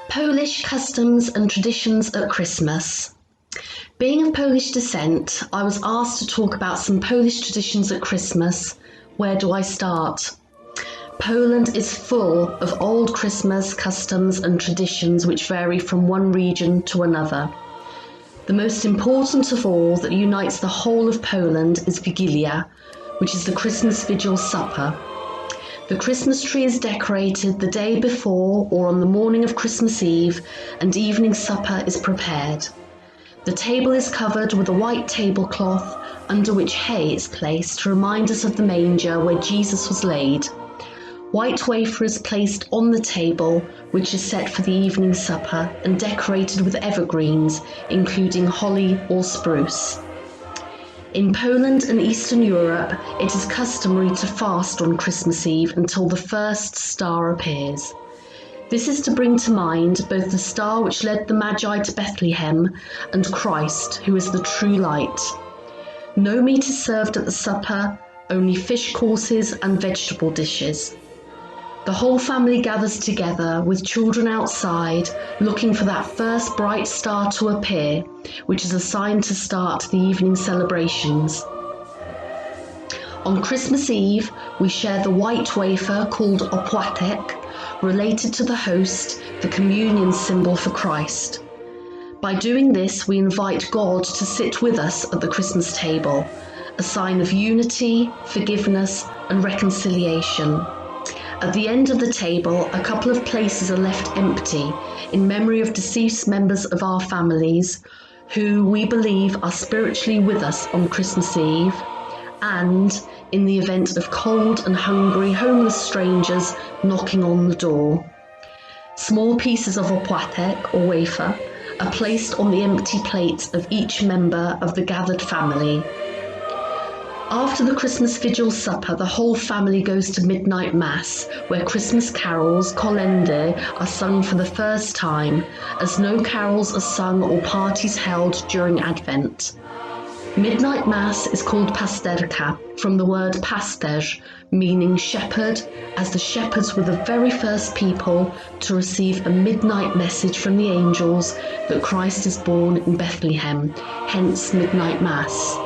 Polish customs and traditions at Christmas. Being of Polish descent, I was asked to talk about some Polish traditions at Christmas. Where do I start? Poland is full of old Christmas customs and traditions which vary from one region to another. The most important of all that unites the whole of Poland is Wigilia, which is the Christmas Vigil supper. The Christmas tree is decorated the day before or on the morning of Christmas Eve, and evening supper is prepared. The table is covered with a white tablecloth under which hay is placed to remind us of the manger where Jesus was laid. White wafer is placed on the table, which is set for the evening supper and decorated with evergreens, including holly or spruce. In Poland and Eastern Europe, it is customary to fast on Christmas Eve until the first star appears. This is to bring to mind both the star which led the Magi to Bethlehem and Christ, who is the true light. No meat is served at the supper, only fish courses and vegetable dishes. The whole family gathers together, with children outside, looking for that first bright star to appear, which is a sign to start the evening celebrations. On Christmas Eve, we share the white wafer called opłatek, related to the host, the communion symbol for Christ. By doing this, we invite God to sit with us at the Christmas table, a sign of unity, forgiveness, and reconciliation. At the end of the table, a couple of places are left empty in memory of deceased members of our families who we believe are spiritually with us on Christmas Eve, and in the event of cold and hungry homeless strangers knocking on the door. Small pieces of opłatek or wafer are placed on the empty plates of each member of the gathered family. After the Christmas Vigil supper, the whole family goes to midnight mass, where Christmas carols, kolędy, are sung for the first time, as no carols are sung or parties held during Advent. Midnight mass is called pasterka, from the word pasterz, meaning shepherd, as the shepherds were the very first people to receive a midnight message from the angels that Christ is born in Bethlehem, hence midnight mass.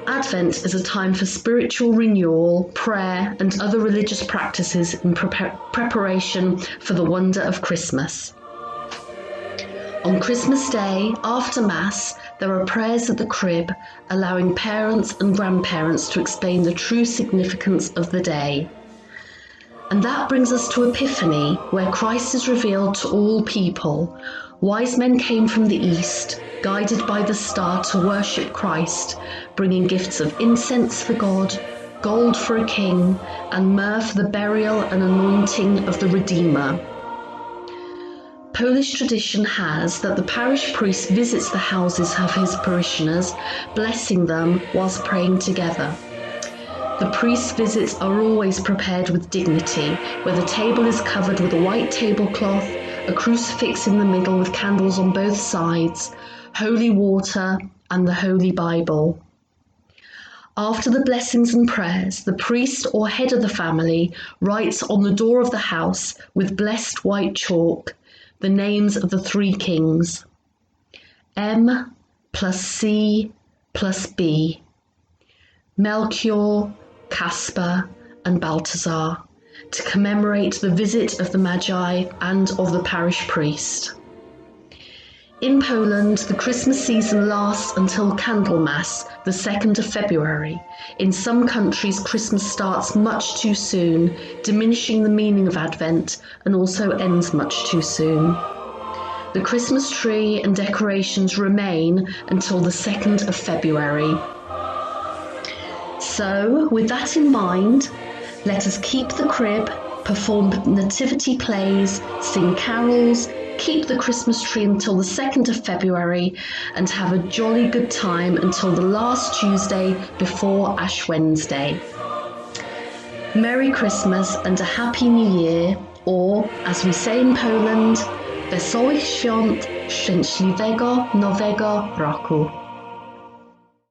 Advent is a time for spiritual renewal, prayer, and other religious practices in preparation for the wonder of Christmas. On Christmas Day, after Mass, there are prayers at the crib, allowing parents and grandparents to explain the true significance of the day. And that brings us to Epiphany, where Christ is revealed to all people. Wise men came from the east, guided by the star to worship Christ, bringing gifts of incense for God, gold for a king, and myrrh for the burial and anointing of the Redeemer. Polish tradition has that the parish priest visits the houses of his parishioners, blessing them whilst praying together. The priest's visits are always prepared with dignity, where the table is covered with a white tablecloth, a crucifix in the middle with candles on both sides, holy water, and the Holy Bible. After the blessings and prayers, the priest or head of the family writes on the door of the house with blessed white chalk the names of the three kings, M plus C plus B, Melchior, Caspar, and Balthazar, to commemorate the visit of the Magi and of the parish priest. In Poland, the Christmas season lasts until Candlemas, the 2nd of February. In some countries, Christmas starts much too soon, diminishing the meaning of Advent, and also ends much too soon. The Christmas tree and decorations remain until the 2nd of February. So, with that in mind, let us keep the crib, perform nativity plays, sing carols, keep the Christmas tree until the 2nd of February, and have a jolly good time until the last Tuesday before Ash Wednesday. Merry Christmas and a Happy New Year, or, as we say in Poland, Wesołych Świąt, Szczęśliwego Nowego Roku.